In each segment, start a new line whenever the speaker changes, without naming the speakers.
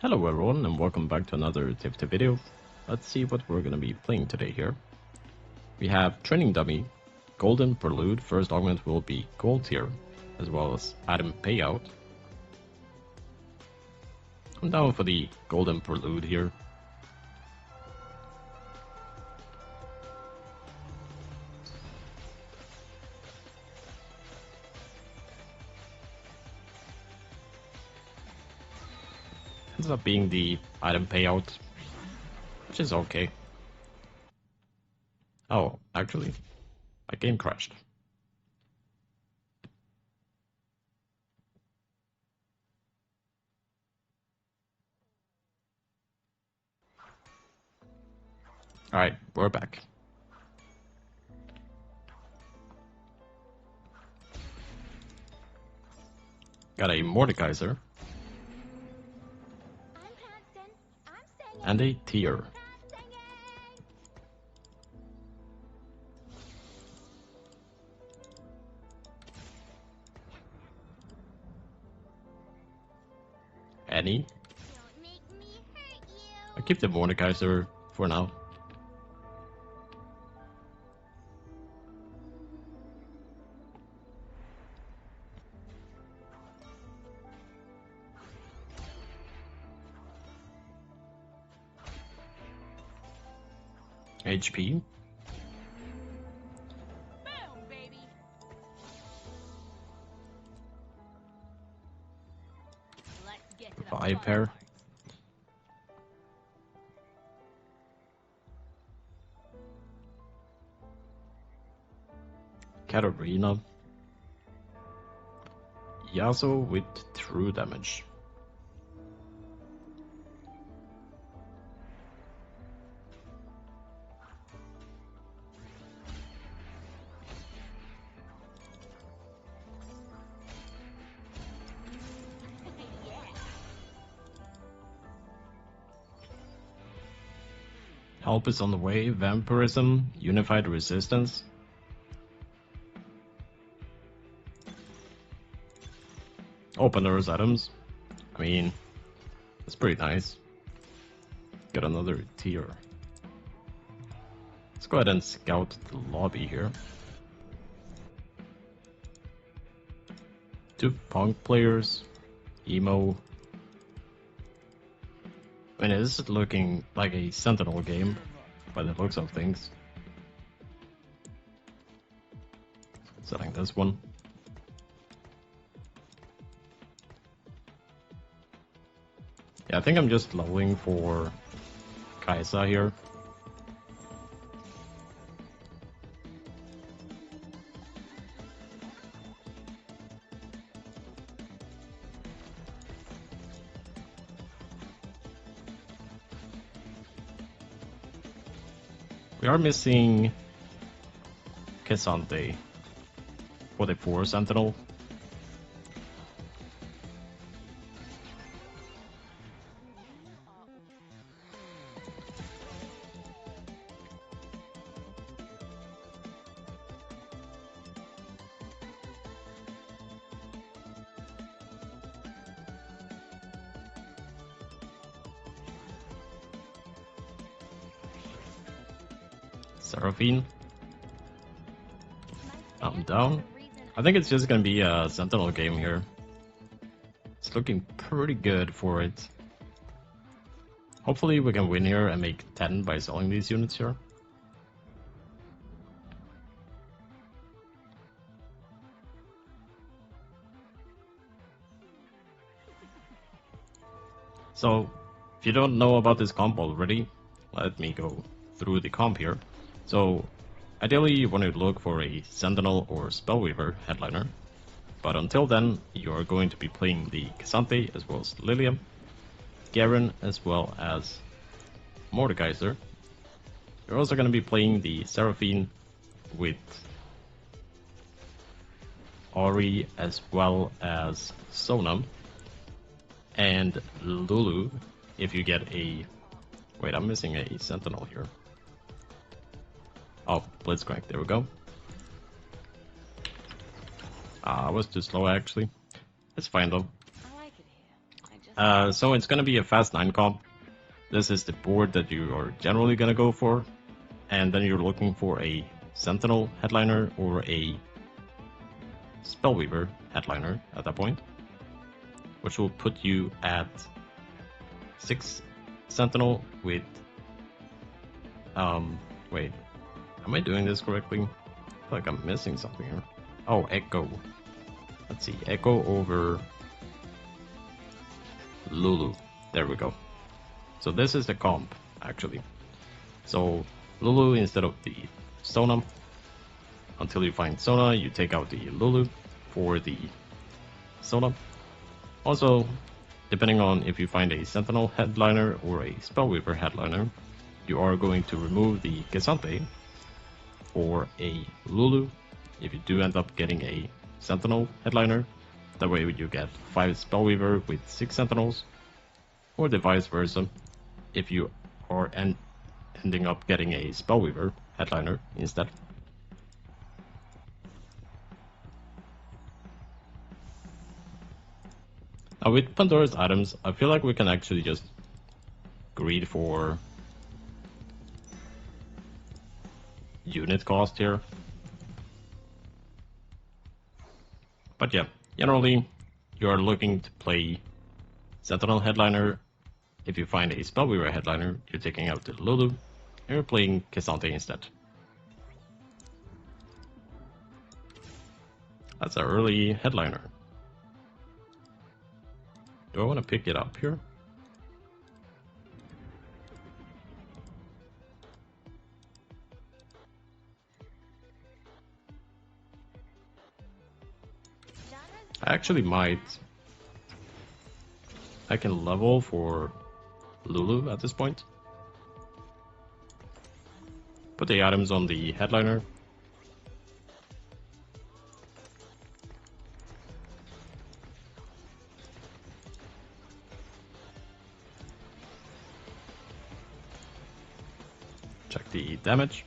Hello everyone and welcome back to another TFT video. Let's see what we're gonna be playing today here. We have Training Dummy, Golden Prelude, first augment will be gold tier, as well as item payout. I'm down for the Golden Prelude here. Ends up being the item payout, which is okay. Oh, actually, my game crashed. Alright, we're back. Got a Mordekaiser. And a tier. Any? I'll keep the Mordekaiser for now. HP.
Boom, baby. Let's get to the
5 pair. Katarina. Yasuo with true damage. Help is on the way, Vampirism, Unified Resistance. Open those items. I mean, that's pretty nice. Get another tier. Let's go ahead and scout the lobby here. 2 Punk players, Emo. I mean, this is looking like a Sentinel game, by the looks of things. Setting this one. Yeah, I think I'm just leveling for Kaisa here. We are missing Cassante for the 4 Sentinel. Seraphine. I'm down. I think it's just gonna be a Sentinel game here. It's looking pretty good for it. Hopefully we can win here and make 10 by selling these units here. So, if you don't know about this comp already, let me go through the comp here. So, ideally you want to look for a Sentinel or Spellweaver headliner, but until then you're going to be playing the Cassante as well as Lilium, Garen as well as Mordekaiser. You're also going to be playing the Seraphine with Ahri as well as Sonam, and Lulu if you get a... Wait, I'm missing a Sentinel here. Oh, Blitzcrank, there we go. I was too slow actually. It's fine though.
I like it here. I just
So it's gonna be a fast 9 comp. This is the board that you are generally gonna go for, and then you're looking for a Sentinel headliner or a Spellweaver headliner at that point, which will put you at 6 Sentinel with wait, am I doing this correctly? I feel like I'm missing something here. Oh, Echo. Let's see, Echo over Lulu. There we go. So this is the comp, actually. So Lulu instead of the Sona. Until you find Sona, you take out the Lulu for the Sona. Also, depending on if you find a Sentinel headliner or a Spellweaver headliner, you are going to remove the Gesante for a Lulu. If you do end up getting a Sentinel headliner, that way you get 5 Spellweaver with 6 Sentinels, or the vice versa, if you are ending up getting a Spellweaver headliner instead. Now with Pandora's items, I feel like we can actually just greed for unit cost here. But yeah, generally you are looking to play Sentinel headliner. If you find a Spellweaver headliner, you're taking out the Lulu, and you're playing Kesante instead. That's an early headliner. Do I want to pick it up here? I actually might. I can level for Lulu at this point. Put the items on the headliner. Check the damage.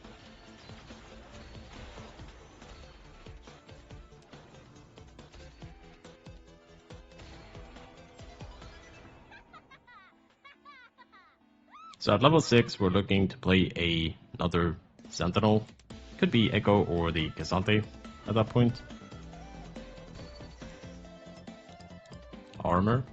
So at level 6, we're looking to play another Sentinel. Could be Echo or the Gesante at that point. Armor.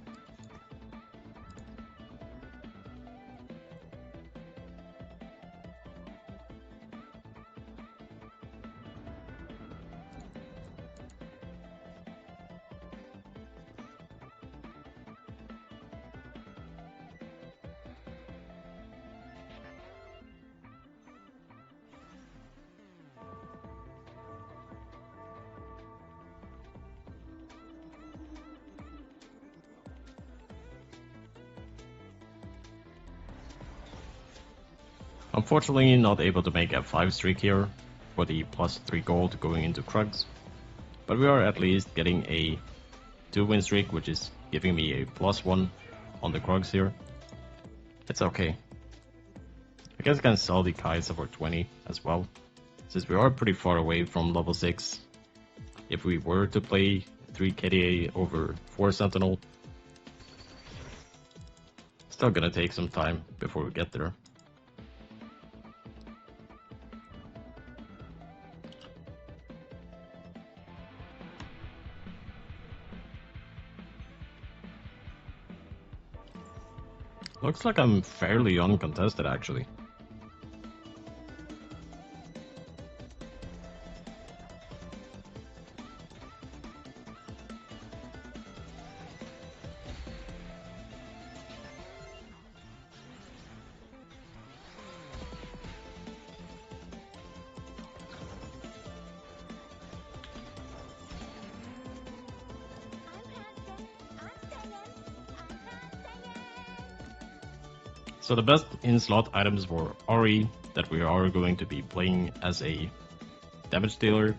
Unfortunately, not able to make a 5 streak here for the plus 3 gold going into Krugs, but we are at least getting a 2 win streak, which is giving me a plus 1 on the Krugs here. It's okay. I guess I can sell the Kaisa for 20 as well, since we are pretty far away from level 6. If we were to play 3 KDA over 4 Sentinel, still gonna take some time before we get there. Looks like I'm fairly uncontested, actually. So the best in-slot items for Ahri that we are going to be playing as a damage dealer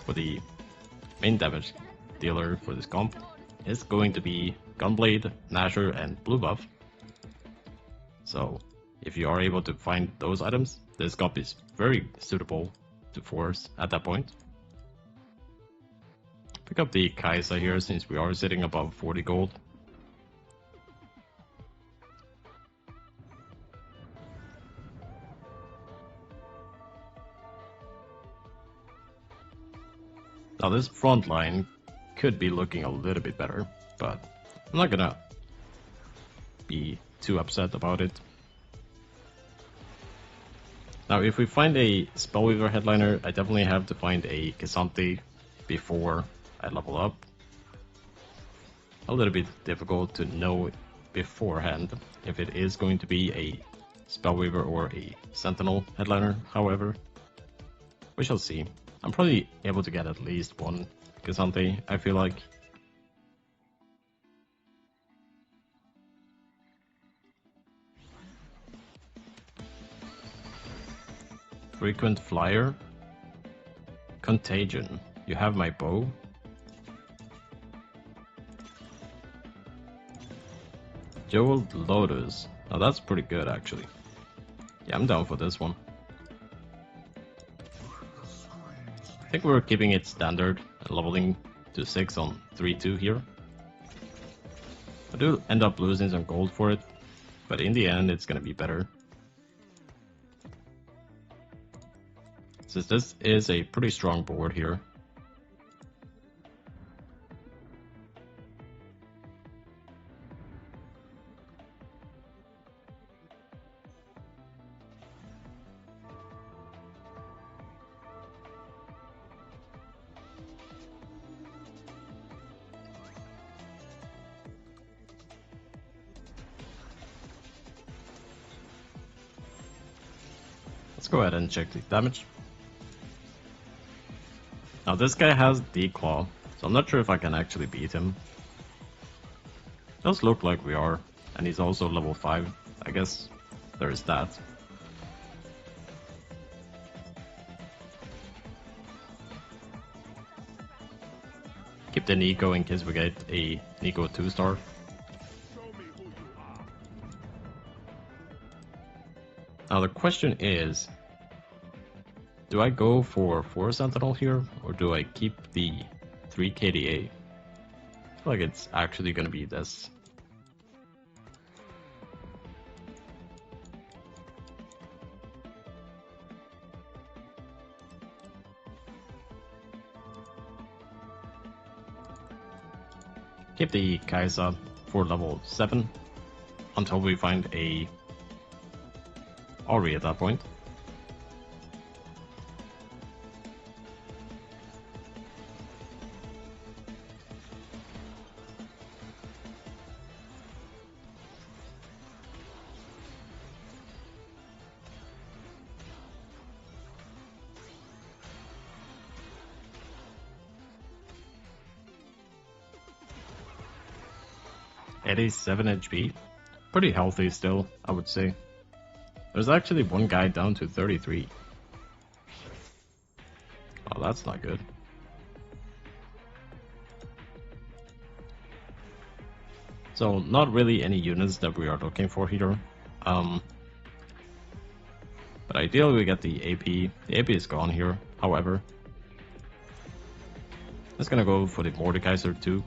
for the main damage dealer for this comp is going to be Gunblade, Nasher, and Blue Buff. So if you are able to find those items, this comp is very suitable to force at that point. Pick up the Kaisa here since we are sitting above 40 gold. Now this front line could be looking a little bit better, but I'm not gonna be too upset about it. Now if we find a Spellweaver headliner, I definitely have to find a K'Sante before I level up. A little bit difficult to know beforehand if it is going to be a Spellweaver or a Sentinel headliner, however. We shall see. I'm probably able to get at least one K'Sante, I feel like. Frequent Flyer. Contagion. You have my bow. Jeweled Lotus. Now that's pretty good actually. Yeah, I'm down for this one. I think we're keeping it standard and leveling to 6 on 3-2 here. I do end up losing some gold for it, but in the end it's gonna be better. Since this is a pretty strong board here. Let's go ahead and check the damage. Now this guy has Declaw, so I'm not sure if I can actually beat him. Does look like we are, and he's also level 5. I guess there is that. Keep the Nico in case we get a Nico 2-star. Now the question is, do I go for 4 Sentinel here, or do I keep the 3 KDA? I feel like it's actually gonna be this. Keep the Kaisa for level 7 until we find a Ahri at that point. At a 7 HP, pretty healthy still, I would say. There's actually one guy down to 33. Oh, that's not good. So, not really any units that we are looking for here. But ideally we get the AP. The AP is gone here, however. Just gonna go for the Mordekaiser too.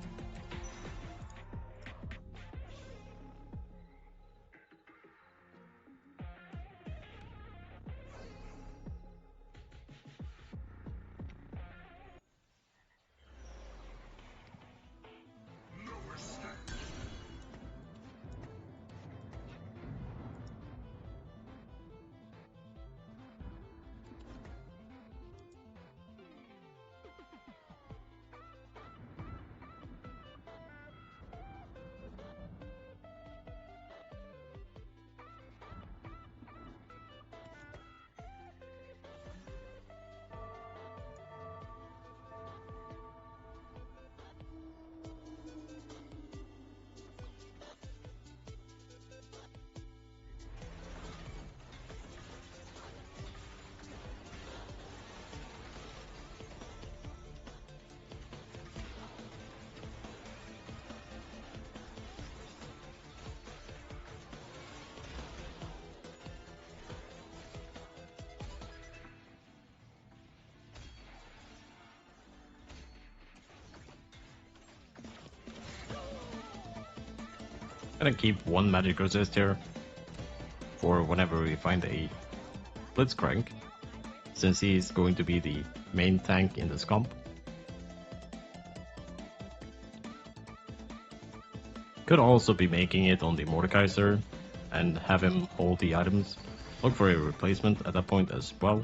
Gonna keep one magic resist here for whenever we find a Blitzcrank, since he's going to be the main tank in this comp. Could also be making it on the Mordekaiser and have him hold the items. Look for a replacement at that point as well.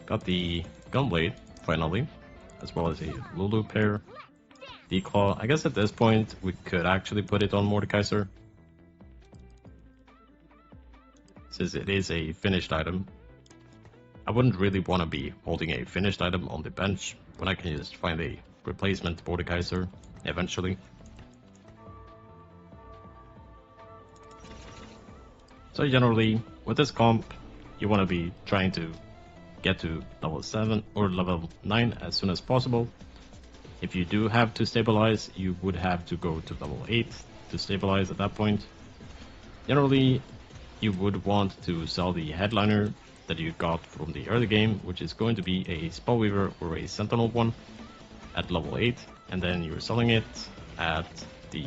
Got the Gunblade, finally, as well as a Lulu pair. The Claw, I guess at this point we could actually put it on Mordekaiser, since it is a finished item. I wouldn't really want to be holding a finished item on the bench when I can just find a replacement Mordekaiser eventually. So generally, with this comp, you want to be trying to get to level 7 or level 9 as soon as possible. If you do have to stabilize, you would have to go to level 8 to stabilize at that point. Generally, you would want to sell the headliner that you got from the early game, which is going to be a Spellweaver or a Sentinel one at level 8, and then you're selling it at the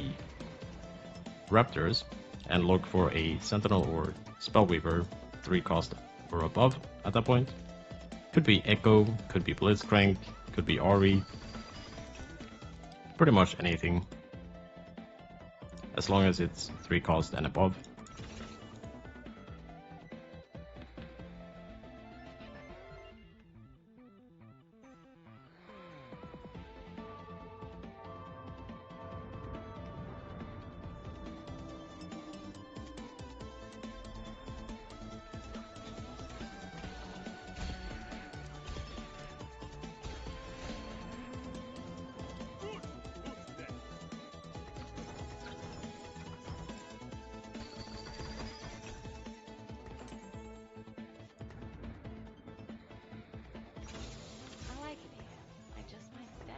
Raptors and look for a Sentinel or Spellweaver 3 cost or above at that point. Could be Echo, could be Blitzcrank, could be Ahri, pretty much anything, as long as it's 3 cost and above.
I like it here. I just might stay.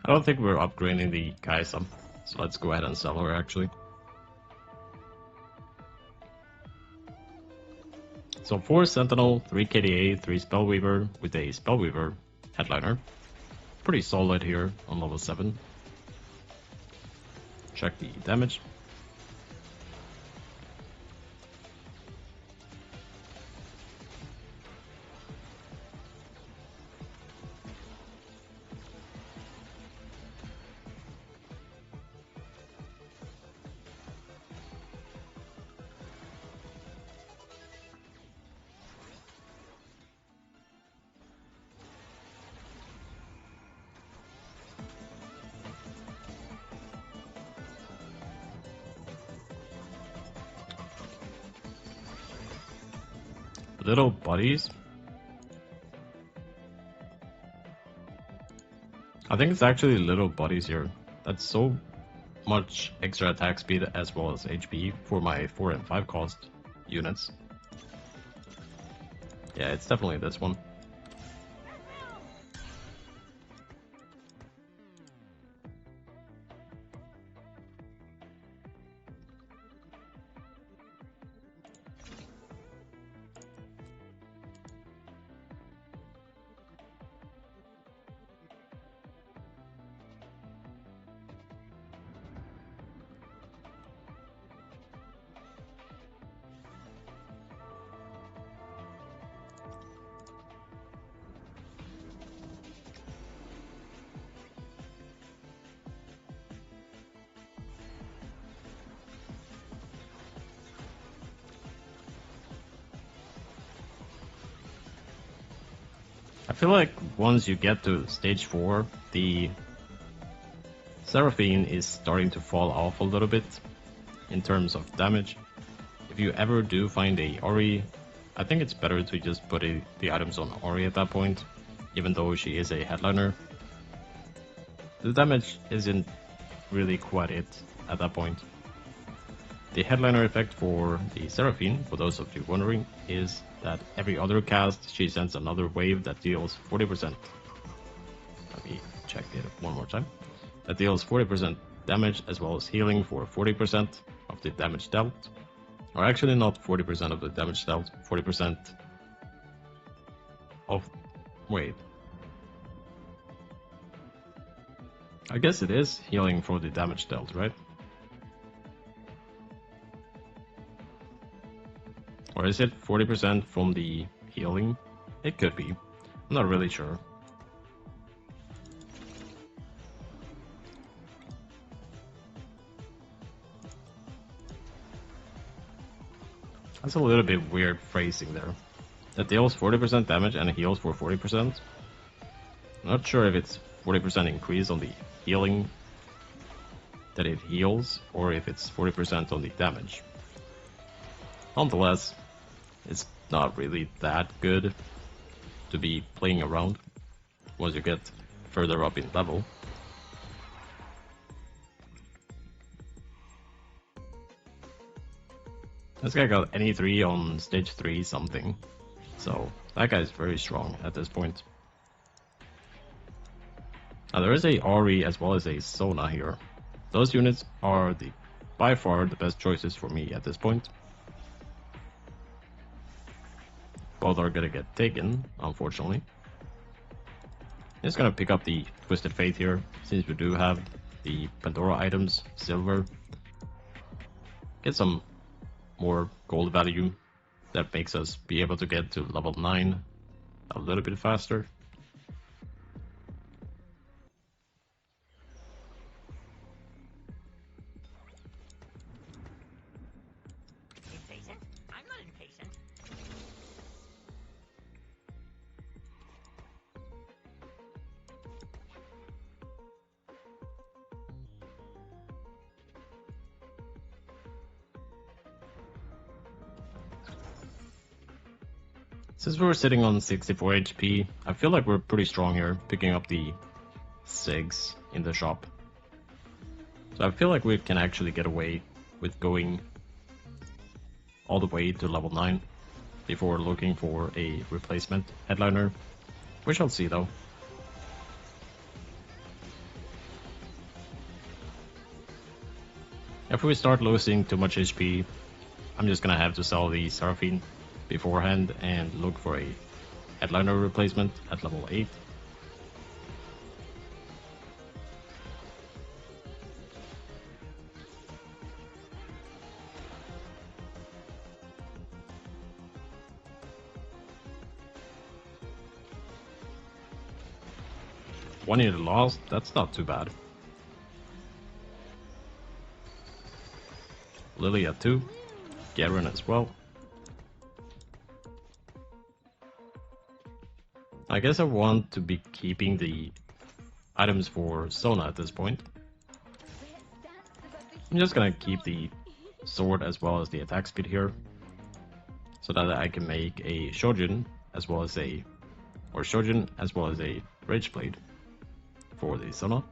I don't think we're upgrading the Kaisa, so let's go ahead and sell her actually. So 4 Sentinel, 3 KDA, 3 Spellweaver with a Spellweaver headliner. Pretty solid here on level 7. Check the damage. Little buddies. I think it's actually little buddies here. That's so much extra attack speed as well as HP for my 4 and 5 cost units. Yeah, it's definitely this one. I feel like once you get to stage 4, the Seraphine is starting to fall off a little bit in terms of damage. If you ever do find a Ahri, I think it's better to just put the items on Ahri at that point, even though she is a headliner. The damage isn't really quite it at that point. The headliner effect for the Seraphine, for those of you wondering, is that every other cast she sends another wave that deals 40%. Let me check it one more time. That deals 40% damage as well as healing for 40% of the damage dealt. Or actually not 40% of the damage dealt, 40% of... wait. I guess it is healing for the damage dealt, right? Or is it 40% from the healing? It could be. I'm not really sure. That's a little bit weird phrasing there. That deals 40% damage and heals for 40%. I'm not sure if it's 40% increase on the healing that it heals, or if it's 40% on the damage. Nonetheless, it's not really that good to be playing around once you get further up in level. This guy got any 3 on stage 3 something, so that guy is very strong at this point. Now there is a Ahri as well as a Sona here. Those units are by far the best choices for me at this point. Both are gonna get taken, unfortunately. Just gonna pick up the Twisted Fate here, since we do have the Pandora items, silver. Get some more gold value that makes us be able to get to level 9 a little bit faster.
Impatient? I'm not impatient.
Since we're sitting on 64 HP, I feel like we're pretty strong here, picking up the SIGs in the shop. So I feel like we can actually get away with going all the way to level 9 before looking for a replacement headliner. We shall see though. If we start losing too much HP, I'm just gonna have to sell the Seraphine beforehand and look for a headliner replacement at level 8. One unit lost, that's not too bad. Lily at 2, Garen as well. I guess I want to be keeping the items for Sona at this point. I'm just gonna keep the sword as well as the attack speed here, so that I can make a Shojin as well as a Rage Blade for the Sona.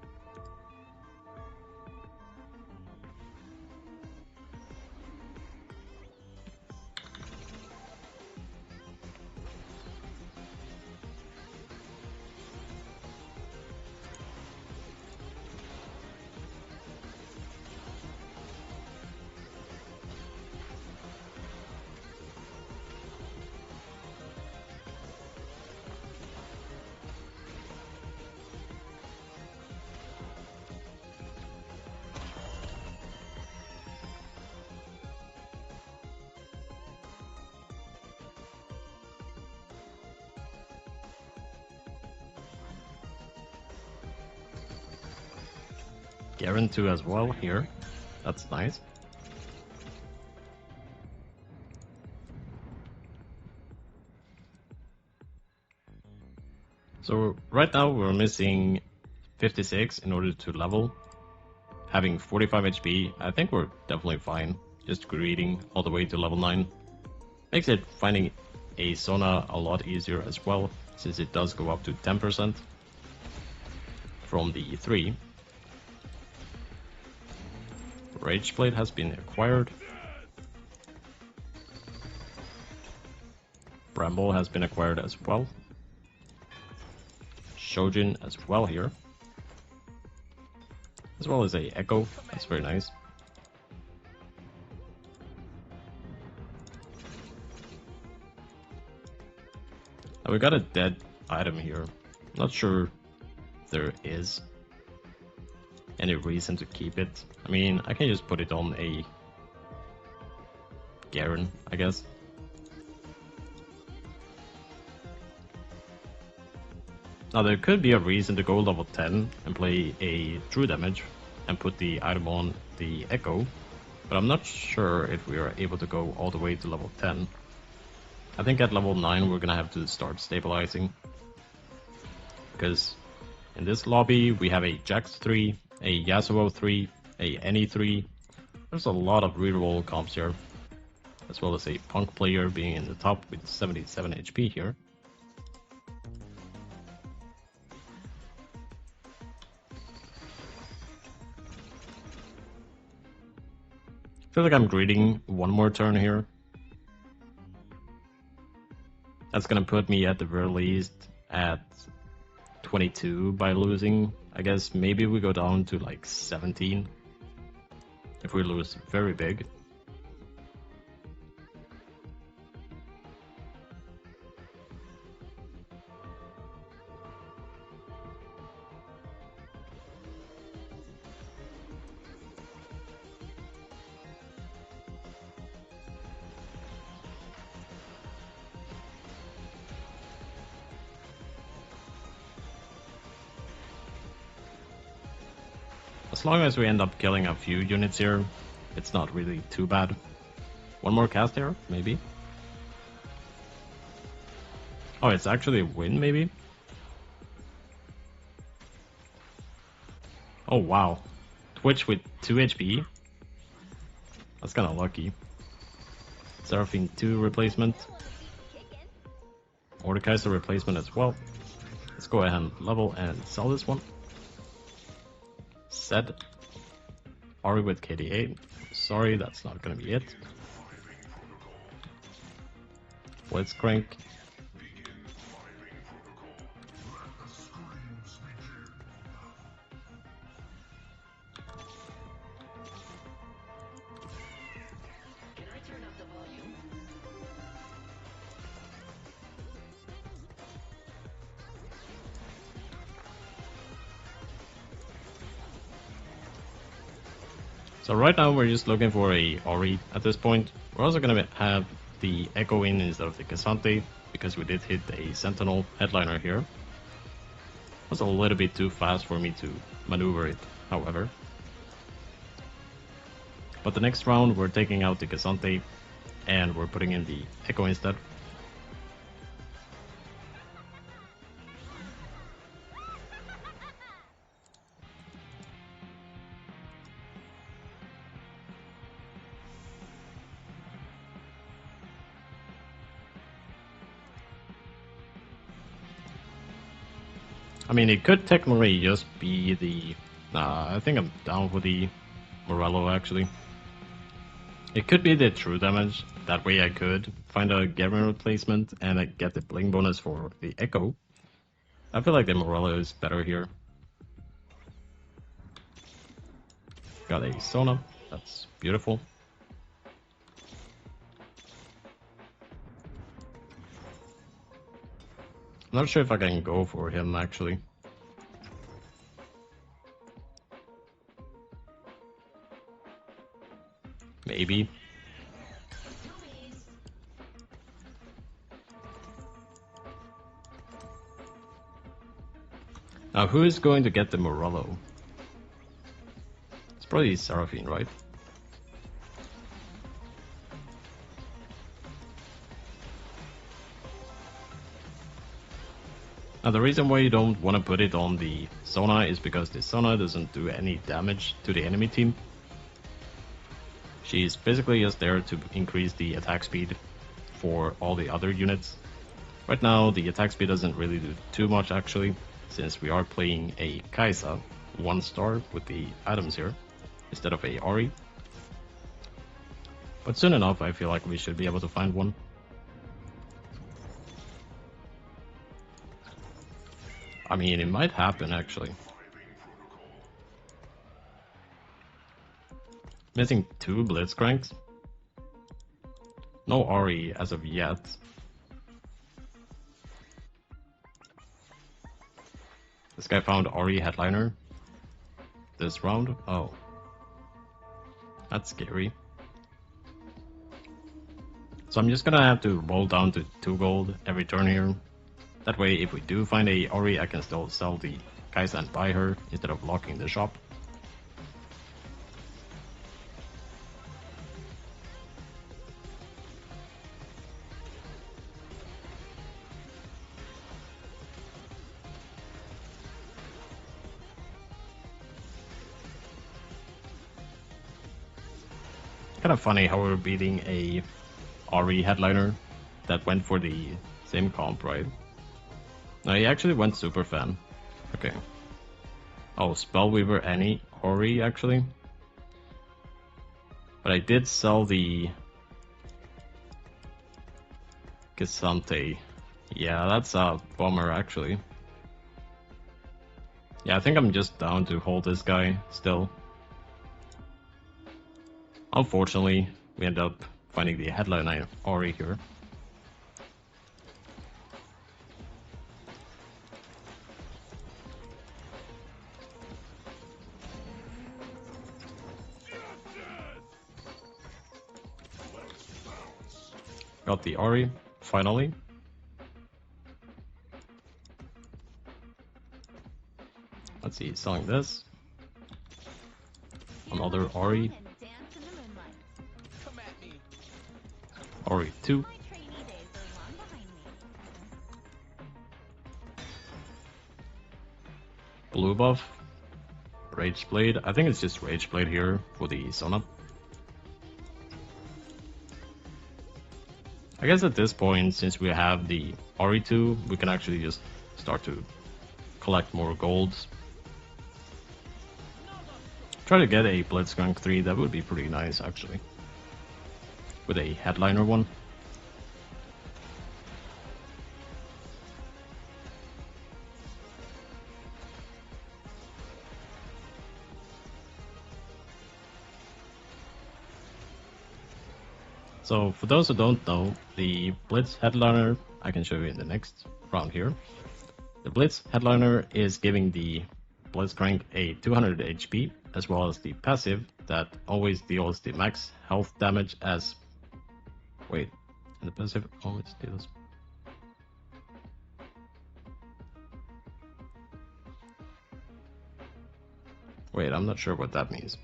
Garen 2 as well here. That's nice. So right now we're missing 56 in order to level. Having 45 HP, I think we're definitely fine. Just greeting all the way to level 9. Makes it finding a Sona a lot easier as well, since it does go up to 10% from the 3. Rage Blade has been acquired. Bramble has been acquired as well. Shojin as well here. As well as a Echo, that's very nice. Now we got a dead item here. Not sure if there is any reason to keep it. I mean, I can just put it on a Garen, I guess. Now there could be a reason to go level 10 and play a true damage and put the item on the Echo, but I'm not sure if we are able to go all the way to level 10. I think at level 9 we're gonna have to start stabilizing, because in this lobby we have a Jax 3, a Yasuo 3, a Any 3. There's a lot of reroll comps here, as well as a Punk player being in the top with 77 HP here. I feel like I'm greeting one more turn here. That's gonna put me at the very least at 22 by losing. I guess maybe we go down to like 17 if we lose very big. As long as we end up killing a few units here, it's not really too bad. One more cast here, maybe? Oh, it's actually a win, maybe? Oh, wow. Twitch with 2 HP? That's kinda lucky. Seraphine 2 replacement. Mordekaiser replacement as well. Let's go ahead and level and sell this one. Said Ahri with KD8. Sorry, that's not gonna be it. Blitzcrank. So right now we're just looking for a Ahri at this point. We're also gonna have the Echo in instead of the Cassante, because we did hit a Sentinel headliner here. It was a little bit too fast for me to maneuver it, however. But the next round we're taking out the Cassante and we're putting in the Echo instead. I mean, it could technically just be the... I think I'm down for the Morello, actually. It could be the true damage. That way I could find a Garen replacement and I get the bling bonus for the Echo. I feel like the Morello is better here. Got a Sona. That's beautiful. I'm not sure if I can go for him, actually. Maybe. Now, who is going to get the Morello? It's probably Seraphine, right? Now, the reason why you don't want to put it on the Sona is because the Sona doesn't do any damage to the enemy team. She's basically just there to increase the attack speed for all the other units. Right now, the attack speed doesn't really do too much, actually, since we are playing a Kaisa 1-star with the items here, instead of a Ahri. But soon enough, I feel like we should be able to find one. I mean, it might happen, actually. Missing 2 Blitzcranks. No Ahri as of yet. This guy found Ahri headliner this round. Oh. That's scary. So I'm just gonna have to roll down to 2 gold every turn here. That way, if we do find a Ahri, I can still sell the Kaisa and buy her instead of locking the shop. Kind of funny how we're beating a Ahri headliner that went for the same comp, right? No, he actually went super fan. Okay. Oh, Spellweaver any Ahri actually. But I did sell the Gesante. Yeah, that's a bummer actually. Yeah, I think I'm just down to hold this guy still. Unfortunately, we end up finding the headliner Ahri here. Got the Ahri, finally. Let's see, selling this. Another Ahri. Ahri 2. Blue buff. Rage Blade. I think it's just Rage Blade here for the Sona. I guess at this point, since we have the Ahri 2, we can actually just start to collect more golds. Try to get a Blitzcrank 3, that would be pretty nice actually. With a headliner one. So for those who don't know, the Blitz headliner, I can show you in the next round here. The Blitz headliner is giving the Blitzcrank a 200 HP, as well as the passive that always deals the max health damage as... Wait, and the passive always deals... Wait, I'm not sure what that means.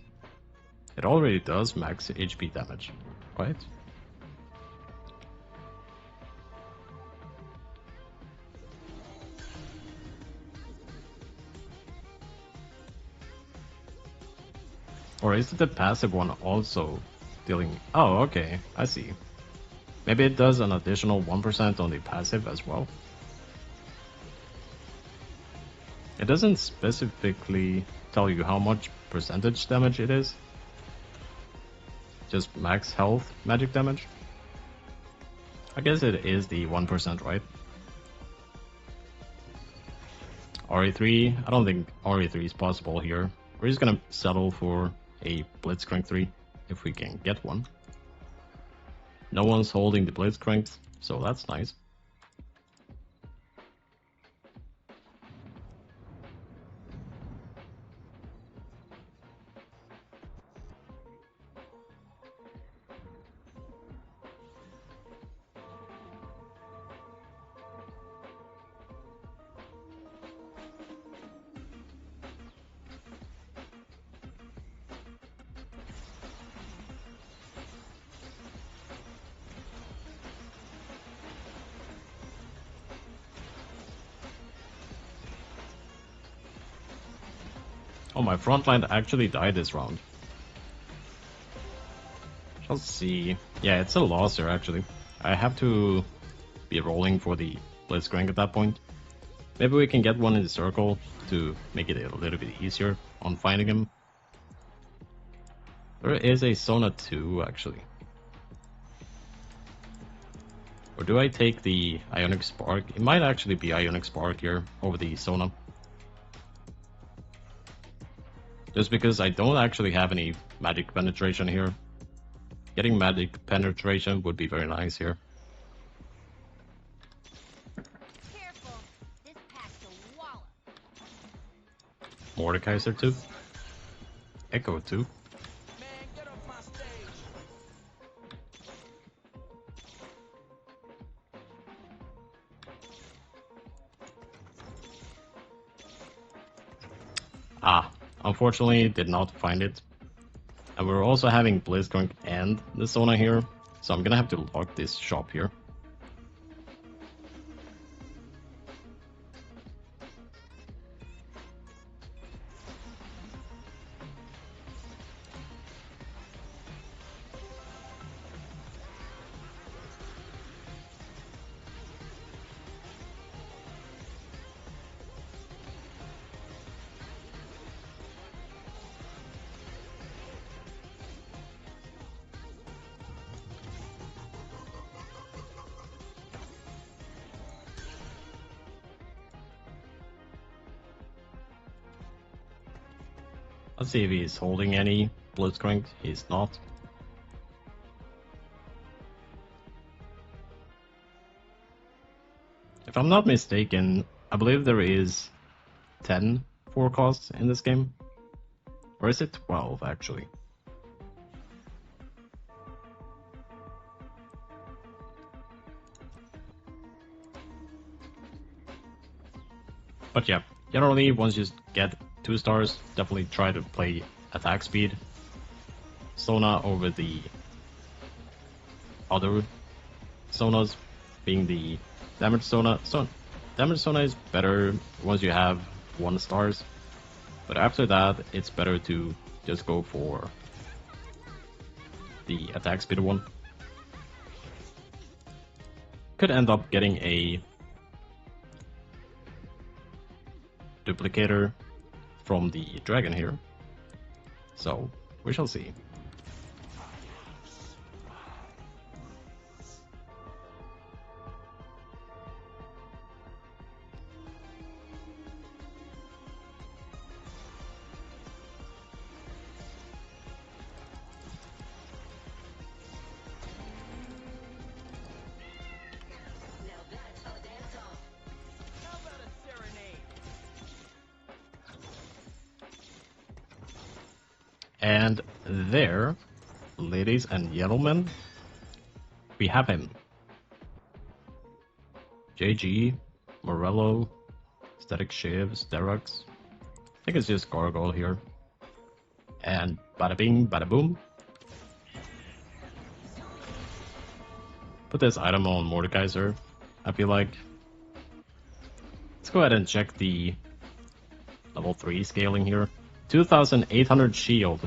It already does max HP damage, right? Or is it the passive one also dealing... Oh, okay, I see. Maybe it does an additional 1% on the passive as well. It doesn't specifically tell you how much percentage damage it is. Just max health magic damage. I guess it is the 1%, right? RE3, I don't think RE3 is possible here. We're just gonna settle for a Blitzcrank 3 if we can get one. No one's holding the Blitzcranks, so that's nice. Oh, my front line actually died this round. Let's see. Yeah, it's a loss here actually. I have to be rolling for the Blitzcrank at that point. Maybe we can get one in the circle to make it a little bit easier on finding him. There is a Sona 2 actually. Or do I take the Ionic Spark? It might actually be Ionic Spark here over the Sona. Just because I don't actually have any magic penetration here. Getting magic penetration would be very nice here.
Careful. This pack's a wallop.
Mordekaiser 2. Echo 2.
Man, get off my stage.
Ah, unfortunately did not find it. And we're also having Blitzcrank and the Sona here, so I'm gonna have to lock this shop here. Let's see if he's holding any Blitzcrank. He's not. If I'm not mistaken, I believe there is 10 forecasts in this game. Or is it 12 actually? But yeah, generally once you get 2 stars, definitely try to play attack speed. Sona over the other Sonas, being the damage Sona. So damage Sona is better once you have 1 stars, but after that it's better to just go for the attack speed one. Could end up getting a duplicator from the dragon here, so we shall see.
How about a serenade?
And there, ladies and gentlemen, we have him. JG, Morello, Static Shiv, Sterox. I think it's just Gargoyle here. And bada bing, bada boom. Put this item on Mordekaiser, I feel like. Let's go ahead and check the level 3 scaling here. 2800 shield.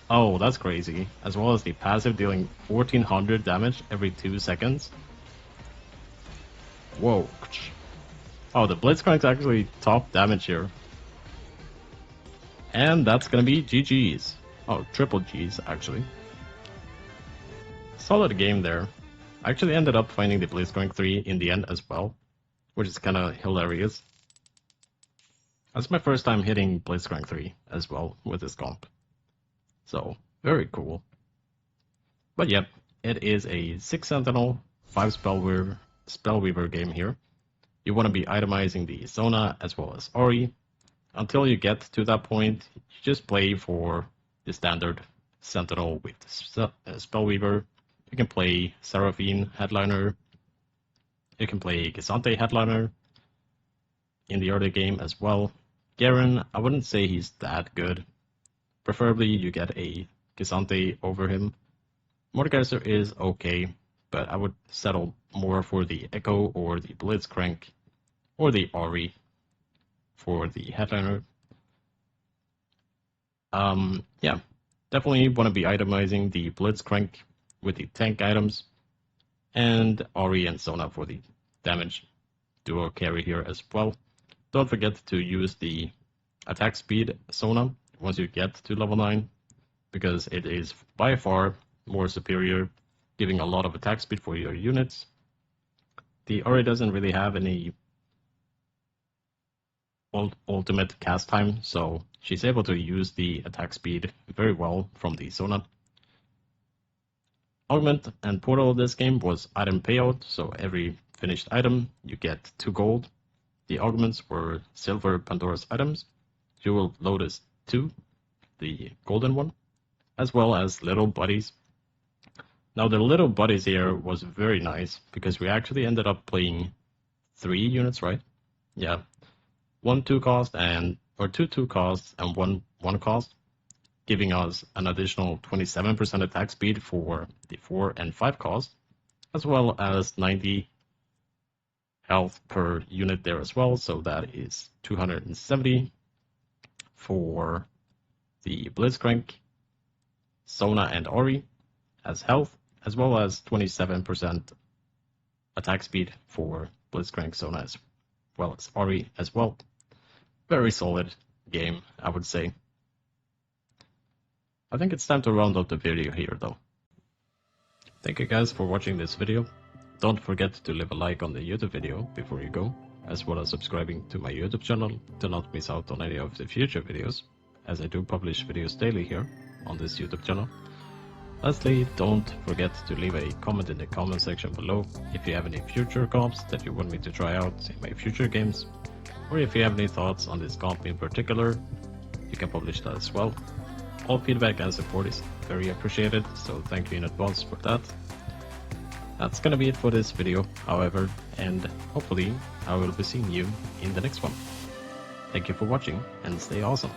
Oh, that's crazy. As well as the passive dealing 1400 damage every 2 seconds. Whoa. Oh, the Blitzcrank's actually top damage here. And that's gonna be GG's. Oh, triple G's actually. Solid game there. I actually ended up finding the Blitzcrank 3 in the end as well, which is kinda hilarious. That's my first time hitting Blitzcrank 3 as well with this comp. So, very cool. But yep, it is a 6 Sentinel, 5 Spellweaver game here. You want to be itemizing the Sona as well as Ahri. Until you get to that point, you just play for the standard Sentinel with Spellweaver. You can play Seraphine Headliner. You can play Gisante Headliner in the early game as well. Garen, I wouldn't say he's that good. Preferably you get a Gisante over him. Mordekaiser is okay, but I would settle more for the Echo or the Blitzcrank or the Ahri for the Headliner. Yeah, definitely want to be itemizing the Blitzcrank with the tank items, and Ahri and Sona for the damage duo carry here as well. Don't forget to use the attack speed Sona once you get to level 9, because it is by far more superior, giving a lot of attack speed for your units. The Ahri doesn't really have any ultimate cast time, so she's able to use the attack speed very well from the Sona. Augment and Portal this game was item payout, so every finished item you get 2 gold. The augments were silver Pandora's items, Jewel Lotus 2, the golden one, as well as little buddies. Now the little buddies here was very nice, because we actually ended up playing 3 units, right? Yeah. 1 2 cost and or 2 costs and 1 cost, giving us an additional 27% attack speed for the 4 and 5 cost, as well as 90 health per unit there as well, so that is 270 for the Blitzcrank, Sona, and Ahri as health, as well as 27% attack speed for Blitzcrank, Sona, as well as Ahri as well. Very solid game, I would say. I think it's time to round up the video here though. Thank you guys for watching this video. Don't forget to leave a like on the YouTube video before you go, as well as subscribing to my YouTube channel to not miss out on any of the future videos, as I do publish videos daily here on this YouTube channel. Lastly, don't forget to leave a comment in the comment section below if you have any future comps that you want me to try out in my future games, or if you have any thoughts on this comp in particular, you can publish that as well. All feedback and support is very appreciated, so thank you in advance for that. That's gonna be it for this video, however, and hopefully I will be seeing you in the next one. Thank you for watching and stay awesome.